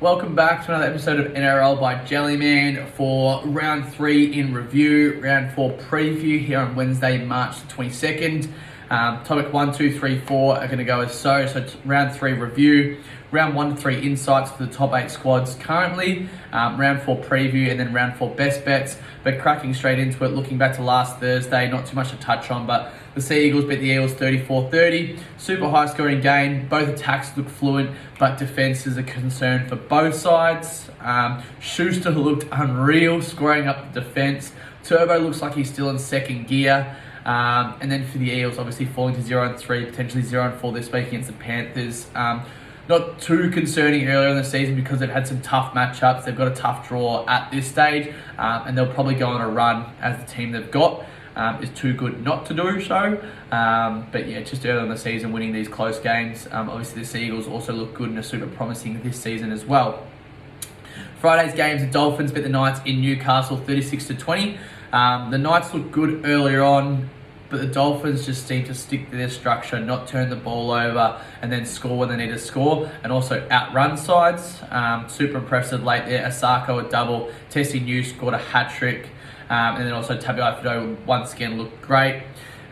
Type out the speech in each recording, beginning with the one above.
Welcome back to another episode of NRL by Jellyman for round 3 in review, round 4 preview here on Wednesday, March the 22nd. Topic 1, 2, 3, 4 are going to go as so. So it's round 3 review, round 1 to 3 insights for the top 8 squads currently, round 4 preview, and then round 4 best bets. But cracking straight into it, looking back to last Thursday, not too much to touch on, but the Sea Eagles beat the Eels 34-30. Super high scoring game. Both attacks look fluent, but defence is a concern for both sides. Schuster looked unreal, scoring up the defence. Turbo looks like he's still in second gear. And then for the Eels, obviously falling to 0-3, potentially 0-4 this week against the Panthers. Not too concerning earlier in the season because they've had some tough matchups. They've got a tough draw at this stage, and they'll probably go on a run as the team they've got is too good not to do so. But yeah, just early in the season, winning these close games. Obviously, the Sea Eagles also look good and are super promising this season as well. Friday's games, the Dolphins beat the Knights in Newcastle 36-20. The Knights looked good earlier on, but the Dolphins just seem to stick to their structure, not turn the ball over, and then score when they need to score, and also outrun sides. Super impressive late there. Asako a double, Tessie New scored a hat-trick, and then also Tabuai once again looked great.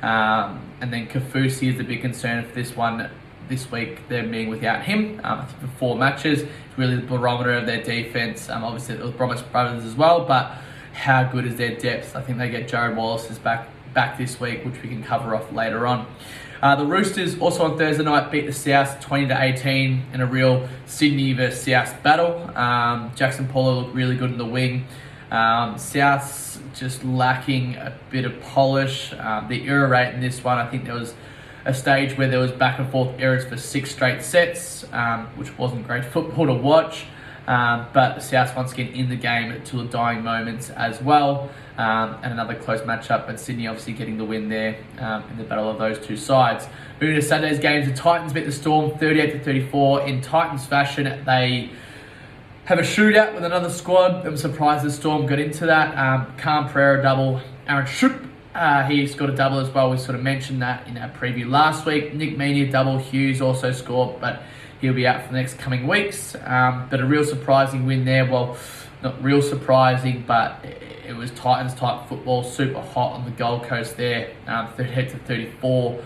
And then Kafusi is the big concern for this one. This week, they're being without him. I think for 4 matches, it's really the barometer of their defence. Obviously, it was Bromwich Brothers as well, but how good is their depth? I think they get Jared Wallace's back this week, which we can cover off later on. The Roosters also on Thursday night beat the South 20-18 in a real Sydney versus South battle. Jackson Paulo looked really good in the wing. South's just lacking a bit of polish. The error rate in this one, I think there was a stage where there was back and forth errors for 6 straight sets, which wasn't great football to watch. But the South once again in the game to the dying moments as well. And another close matchup, but Sydney obviously getting the win there in the battle of those two sides. Moving to Sunday's games, the Titans beat the Storm 38-34 in Titans fashion. They have a shootout with another squad. I'm surprised the Storm got into that. Khan Pereira double, Aaron Shoop, he's got a double as well. We sort of mentioned that in our preview last week. Nick Meaney double, Hughes also scored, but he'll be out for the next coming weeks. But a real surprising win there. Well, not real surprising, but it was Titans type football, super hot on the Gold Coast there, 38-34.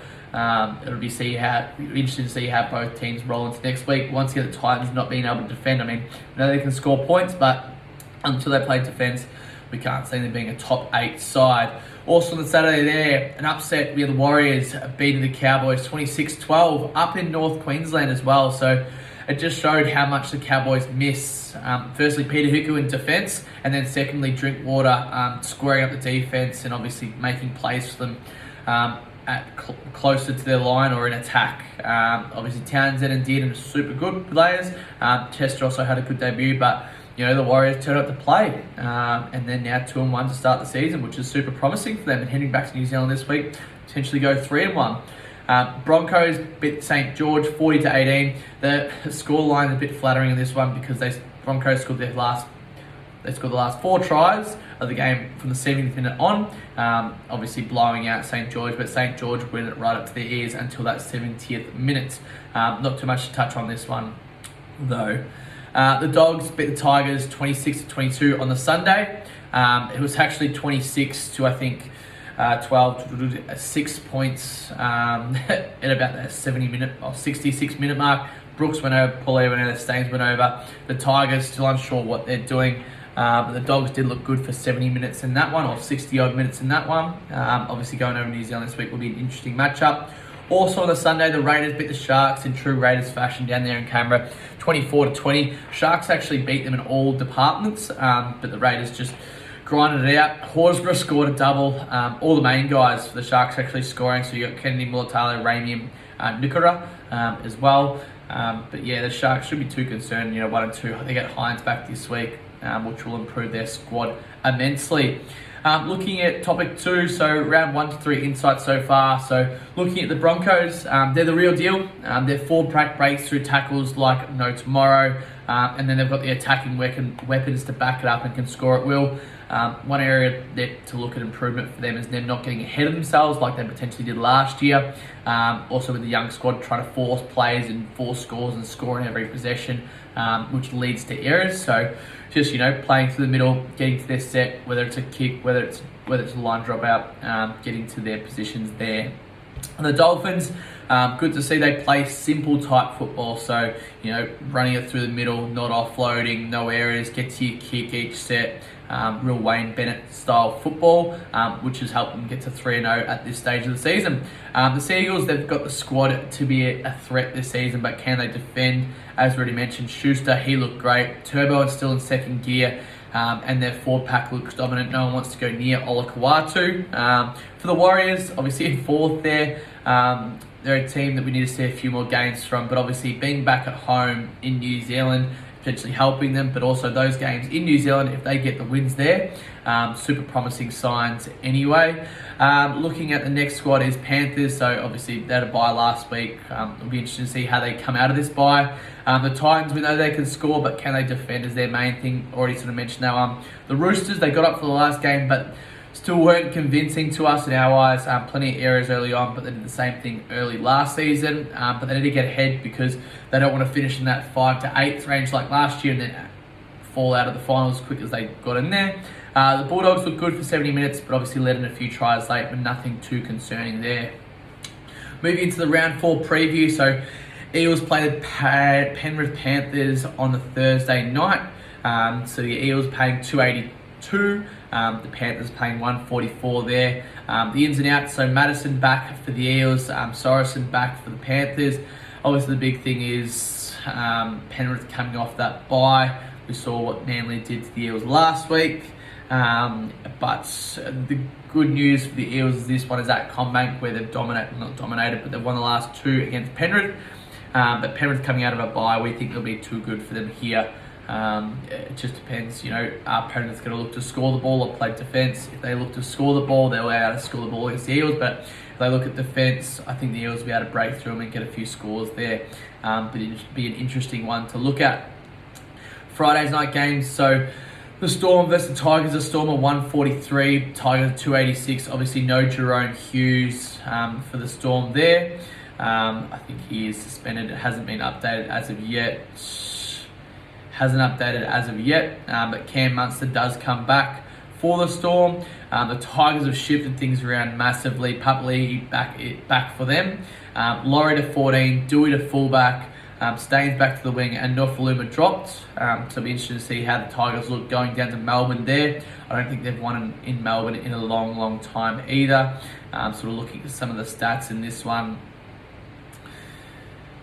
It'll be interesting to see how both teams roll into next week. Once again, the Titans not being able to defend. I mean, I know they can score points, but until they play defence, we can't see them being a top 8 side. Also on the Saturday there, an upset with the Warriors beating the Cowboys 26-12 up in North Queensland as well. So it just showed how much the Cowboys miss. Firstly, Peter Hiku in defence, and then secondly, Drinkwater squaring up the defence and obviously making plays for them closer to their line or in attack. Obviously, Townsend and Dearden are super good players. Chester also had a good debut, but you know, the Warriors turned up to play, and then now 2-1 to start the season, which is super promising for them. And heading back to New Zealand this week, potentially go 3-1. Broncos beat St. George 40-18. The scoreline is a bit flattering in this one because Broncos scored the last 4 tries of the game from the 70th minute on, obviously blowing out St. George, but St. George win it right up to their ears until that 70th minute. Not too much to touch on this one, though. The Dogs beat the Tigers 26-22 on the Sunday. It was actually 26 to, I think, 6 points at about the 70-minute or 66-minute mark. Brooks went over, Paulie went over, Staines went over. The Tigers still unsure what they're doing. But the Dogs did look good for 70 minutes in that one, or 60-odd minutes in that one. Obviously going over to New Zealand this week will be an interesting matchup. Also on the Sunday, the Raiders beat the Sharks in true Raiders fashion down there in Canberra, 24-20. Sharks actually beat them in all departments, but the Raiders just grinded it out. Horsburgh scored a double. All the main guys for the Sharks actually scoring. So you got Kennedy, Mulatalo, Ramian, Nikora as well. But yeah, the Sharks should be too concerned. 1-2. They get Hines back this week, which will improve their squad immensely. Looking at topic 2, so round 1 to 3 insights so far. So looking at the Broncos, they're the real deal. They're forward breakthrough tackles like no tomorrow. And then they've got the attacking weapons to back it up and can score at will. One area to look at improvement for them is them not getting ahead of themselves like they potentially did last year. Also with the young squad trying to force plays and force scores and score in every possession, which leads to errors. So just, playing through the middle, getting to their set, whether it's a kick, whether it's a line drop out, getting to their positions there. And the Dolphins, good to see they play simple type football. So, running it through the middle, not offloading, no errors, get to your kick each set. Real Wayne Bennett style football, which has helped them get to 3-0 at this stage of the season. The Seagulls, they've got the squad to be a threat this season, but can they defend? As already mentioned, Schuster, he looked great. Turbo is still in second gear. And their forward pack looks dominant. No one wants to go near Olakau'atu. For the Warriors, obviously in fourth there, they're a team that we need to see a few more games from, but obviously being back at home in New Zealand, potentially helping them, but also those games in New Zealand, if they get the wins there, super promising signs anyway. Looking at the next squad is Panthers, so obviously they had a bye last week. It'll be interesting to see how they come out of this bye. The Titans, we know they can score, but can they defend is their main thing. Already sort of mentioned that. The Roosters, they got up for the last game, but still weren't convincing to us in our eyes. Plenty of errors early on, but they did the same thing early last season. But they need to get ahead because they don't want to finish in that 5 to 8th range like last year and then fall out of the finals as quick as they got in there. The Bulldogs looked good for 70 minutes, but obviously let in a few tries late, but nothing too concerning there. Moving into the round 4 preview, so Eels played Penrith Panthers on the Thursday night. So the Eels paying $282. The Panthers paying $144 there. The ins and outs, so Madison back for the Eels, Sorensen back for the Panthers. Obviously the big thing is Penrith coming off that bye. We saw what Manly did to the Eels last week. But the good news for the Eels is this one is at CommBank where they've not dominated, but they've won the last 2 against Penrith. But Penrith coming out of a bye, we think they'll be too good for them here. It just depends, are Penrith going to look to score the ball or play defence? If they look to score the ball, they'll be able to score the ball against the Eels, but if they look at defence, I think the Eels will be able to break through them and get a few scores there. But it'll be an interesting one to look at. Friday's night games, so the Storm versus the Tigers. The Storm are 143, Tigers 286. Obviously no Jerome Hughes for the Storm there. I think he is suspended. It hasn't been updated as of yet. But Cam Munster does come back for the Storm. The Tigers have shifted things around massively. Pupley back for them. Laurie to 14, Dewey to fullback, Staines back to the wing, and Nofaluma dropped. So it'll be interesting to see how the Tigers look going down to Melbourne there. I don't think they've won in Melbourne in a long, long time either. Sort of looking at some of the stats in this one.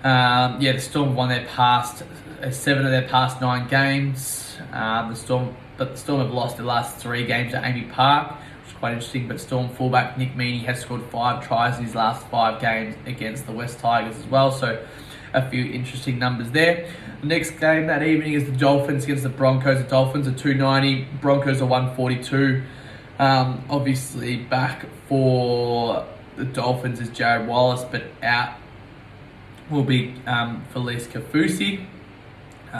The Storm won their past 7 of their past 9 games. The Storm have lost their last 3 games at Amy Park, which is quite interesting. But Storm fullback Nick Meaney has scored 5 tries in his last 5 games against the West Tigers as well. So a few interesting numbers there. The next game that evening is the Dolphins against the Broncos. The Dolphins are 290, Broncos are 142. Obviously back for the Dolphins is Jared Wallace, but out will be Felice Kafusi.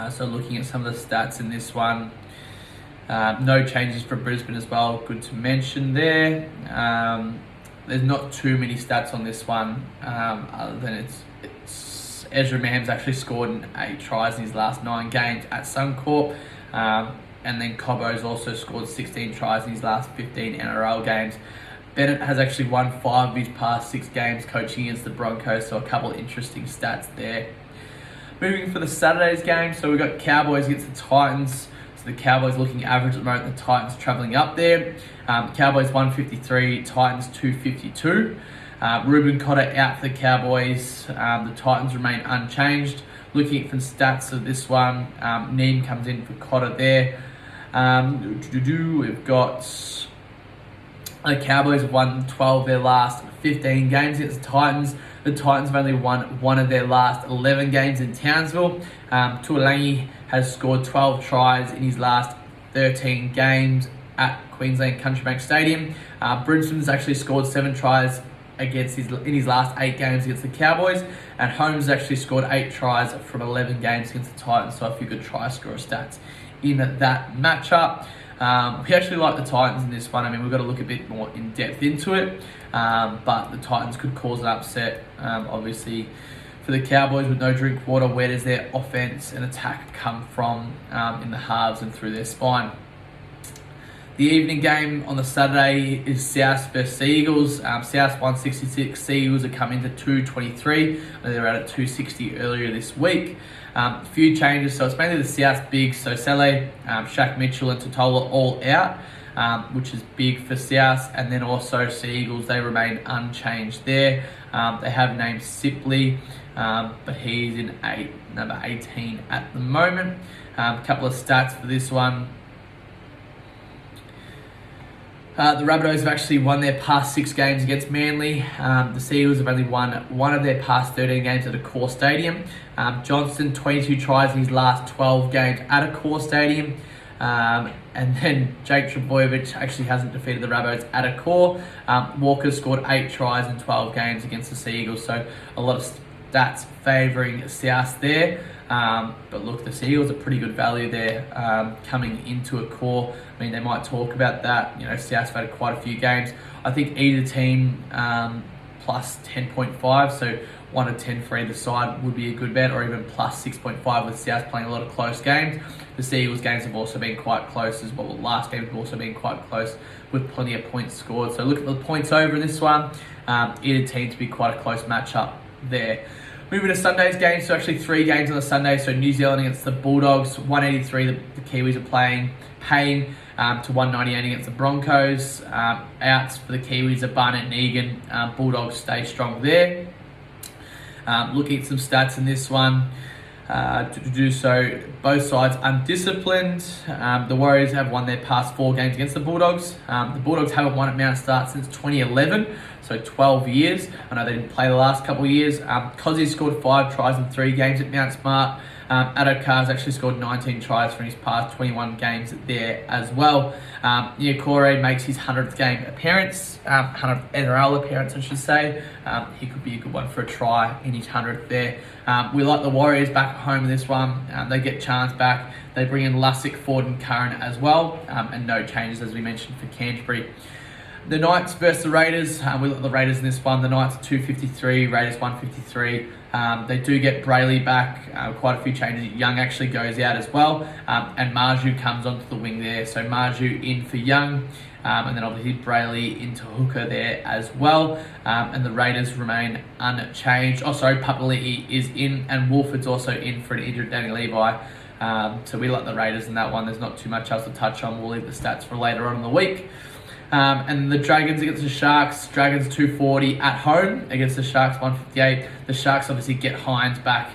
So looking at some of the stats in this one, no changes for Brisbane as well. Good to mention there. There's not too many stats on this one, other than it's Ezra Mann's actually scored 8 tries in his last 9 games at Suncorp. And then Cobbo's also scored 16 tries in his last 15 NRL games. Bennett has actually won 5 of his past 6 games coaching against the Broncos, so a couple of interesting stats there. Moving for the Saturday's game, so we've got Cowboys against the Titans. So the Cowboys looking average at the moment, the Titans travelling up there. Cowboys 153, Titans 252. Ruben Cotter out for the Cowboys. The Titans remain unchanged. Looking at some stats of this one, Neem comes in for Cotter there. We've got the Cowboys have won 12 of their last 15 games against the Titans. The Titans have only won 1 of their last 11 games in Townsville. Tuolangi has scored 12 tries in his last 13 games at Queensland Country Bank Stadium. Brisbane's actually scored 7 tries in his last 8 games against the Cowboys, and Holmes actually scored 8 tries from 11 games against the Titans, so a few good try scorer stats in that matchup. We actually like the Titans in this one. I mean, we've got to look a bit more in depth into it, but the Titans could cause an upset. Obviously, for the Cowboys with no drink water, where does their offense and attack come from in the halves and through their spine? The evening game on the Saturday is South versus Seagulls. South 166, Seagulls are coming to 223. They were out at 260 earlier this week. A few changes, so it's mainly the South bigs. So Sele, Shaq Mitchell and Totola all out, which is big for South. And then also Seagulls, they remain unchanged there. They have named Sipley, but he's in number 18 at the moment. A couple of stats for this one. The Rabbitohs have actually won their past 6 games against Manly. The Seagulls have only won one of their past 13 games at a core stadium. Johnston, 22 tries in his last 12 games at a core stadium. And then Jake Trbojevic actually hasn't defeated the Rabbitohs at a core. Walker scored 8 tries in 12 games against the Seagulls. So a lot of stats favouring South there. But look, the Seagulls are pretty good value there coming into a core. I mean, they might talk about that. You know, South's had quite a few games. I think either team plus 10.5, so 1 to 10 for either side would be a good bet, or even plus 6.5 with South playing a lot of close games. The Seagulls games have also been quite close as well. Last game have also been quite close with plenty of points scored. So look at the points over in this one. Either team to be quite a close matchup there. Moving to Sunday's game, so actually 3 games on the Sunday. So New Zealand against the Bulldogs, 183 the Kiwis are paying to 198 against the Broncos. Outs for the Kiwis are Barnett and Egan. Bulldogs stay strong there. Looking at some stats in this one. To do so, both sides undisciplined. The Warriors have won their past 4 games against the Bulldogs. The Bulldogs haven't won at Mount Start since 2011, so 12 years. I know they didn't play the last couple of years. Cozzy scored 5 tries in 3 games at Mount Smart. Addo-Carr's actually scored 19 tries from his past 21 games there as well. Niokore makes his 100th game appearance, 100th NRL appearance, I should say. He could be a good one for a try in his 100th there. We like the Warriors back at home in this one. They get Chance back. They bring in Lussick, Ford and Curran as well. And no changes, as we mentioned, for Canterbury. The Knights versus the Raiders. We like the Raiders in this one. The Knights are 253, Raiders 153. They do get Brayley back. Quite a few changes. Young actually goes out as well. And Marju comes onto the wing there. So Marju in for Young. And then obviously Brayley into hooker there as well. And the Raiders remain unchanged. Papali'i is in. And Wolford's also in for an injured Danny Levi. So we like the Raiders in that one. There's not too much else to touch on. We'll leave the stats for later on in the week. And the Dragons against the Sharks. Dragons 240 at home against the Sharks 158. The Sharks obviously get Hines back,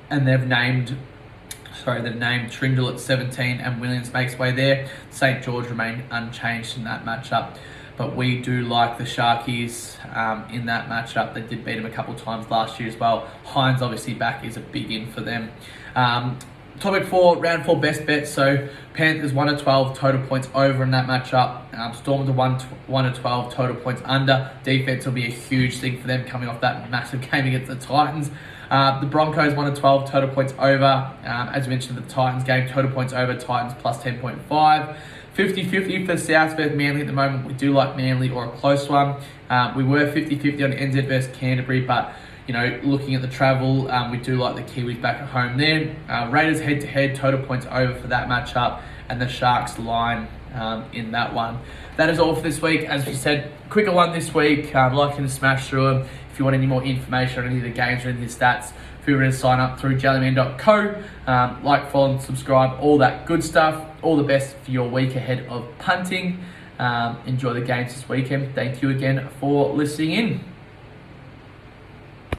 and they've named Trindle at 17, and Williams makes way there. St. George remain unchanged in that matchup, but we do like the Sharkies in that matchup. They did beat them a couple of times last year as well. Hines obviously back is a big in for them. Topic 4, round 4 best bets. So Panthers 1 to 12 total points over in that matchup. Storm to 1 to 12 total points under. Defense will be a huge thing for them coming off that massive game against the Titans. The Broncos 1 to 12 total points over. As mentioned, the Titans game total points over. Titans plus 10.5. 50-50 for South versus Manly at the moment. We do like Manly or a close one. We were 50-50 on NZ versus Canterbury, but you know, looking at the travel, we do like the Kiwis back at home there. Raiders head-to-head, total points over for that matchup, and the Sharks line in that one. That is all for this week. As we said, quicker one this week. Like and smash through them. If you want any more information on any of the games or any of the stats, feel free to sign up through jellyman.co. Like, follow, and subscribe, all that good stuff. All the best for your week ahead of punting. Enjoy the games this weekend. Thank you again for listening in.